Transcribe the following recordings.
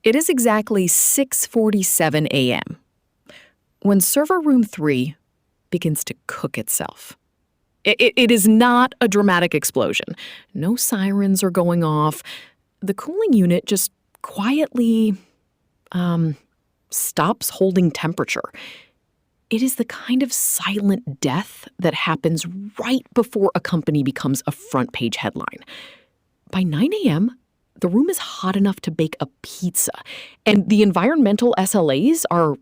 It is exactly 6:47 a.m. when server room 3 begins to cook itself. It is not a dramatic explosion. No sirens are going off. The cooling unit just quietly, stops holding temperature. It is the kind of silent death that happens right before a company becomes a front-page headline. By 9 a.m., the room is hot enough to bake a pizza, and the environmental SLAs are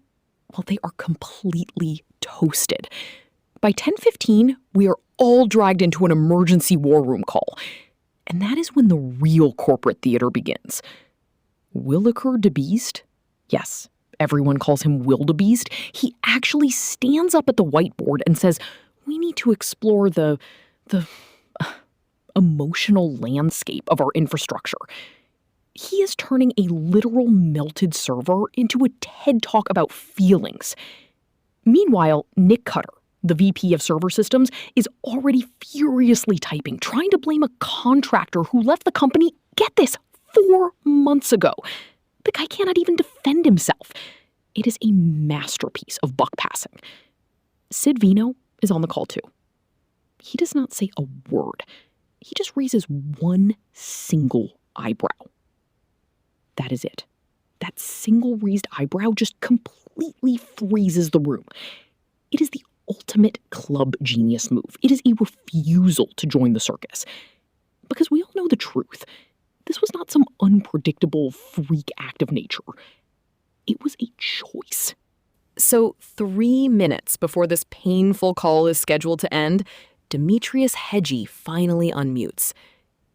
completely toasted. By 10:15, we are all dragged into an emergency war room call. And that is when the real corporate theater begins. Williker de Beest? Yes, everyone calls him Wildebeest. He actually stands up at the whiteboard and says, we need to explore the emotional landscape of our infrastructure. He is turning a literal melted server into a TED Talk about feelings. Meanwhile, Nick Cutter, the VP of server systems, is already furiously typing, trying to blame a contractor who left the company, get this, 4 months ago. The guy cannot even defend himself. It is a masterpiece of buck passing. Sid Vino is on the call too. He does not say a word. He just raises one single eyebrow. That is it. That single raised eyebrow just completely freezes the room. It is the ultimate club genius move. It is a refusal to join the circus. Because we all know the truth. This was not some unpredictable freak act of nature. It was a choice. So 3 minutes before this painful call is scheduled to end, Demetrius Hedgie finally unmutes.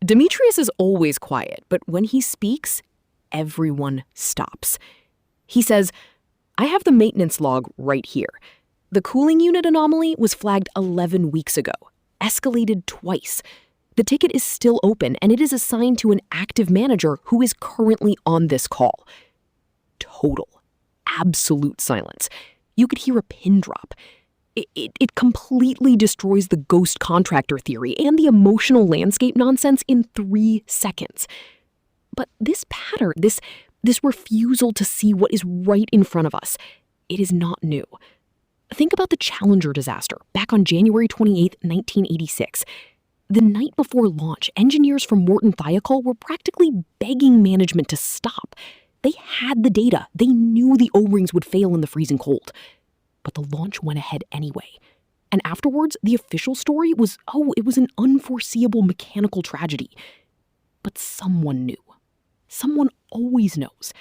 Demetrius is always quiet, but when he speaks, everyone stops. He says, I have the maintenance log right here. The cooling unit anomaly was flagged 11 weeks ago, escalated twice. The ticket is still open, and it is assigned to an active manager who is currently on this call. Total, absolute silence. You could hear a pin drop. It completely destroys the ghost contractor theory and the emotional landscape nonsense in 3 seconds. But this pattern, this refusal to see what is right in front of us, it is not new. Think about the Challenger disaster back on January 28, 1986. The night before launch, engineers from Morton Thiokol were practically begging management to stop. They had the data. They knew the O-rings would fail in the freezing cold. But the launch went ahead anyway. And afterwards, the official story was, it was an unforeseeable mechanical tragedy. But someone knew. Someone always knows.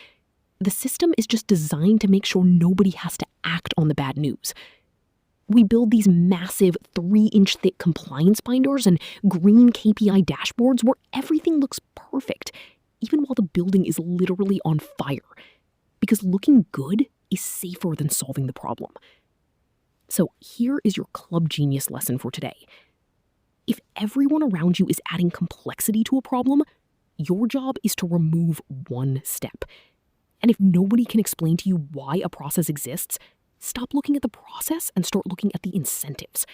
The system is just designed to make sure nobody has to act on the bad news. We build these massive 3-inch thick compliance binders and green KPI dashboards where everything looks perfect, even while the building is literally on fire. Because looking good is safer than solving the problem. So here is your club genius lesson for today. If everyone around you is adding complexity to a problem, your job is to remove one step. And if nobody can explain to you why a process exists, stop looking at the process and start looking at the incentives.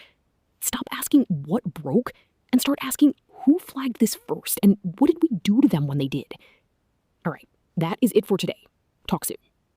Stop asking what broke and start asking who flagged this first and what did we do to them when they did. All right, that is it for today. Talk soon.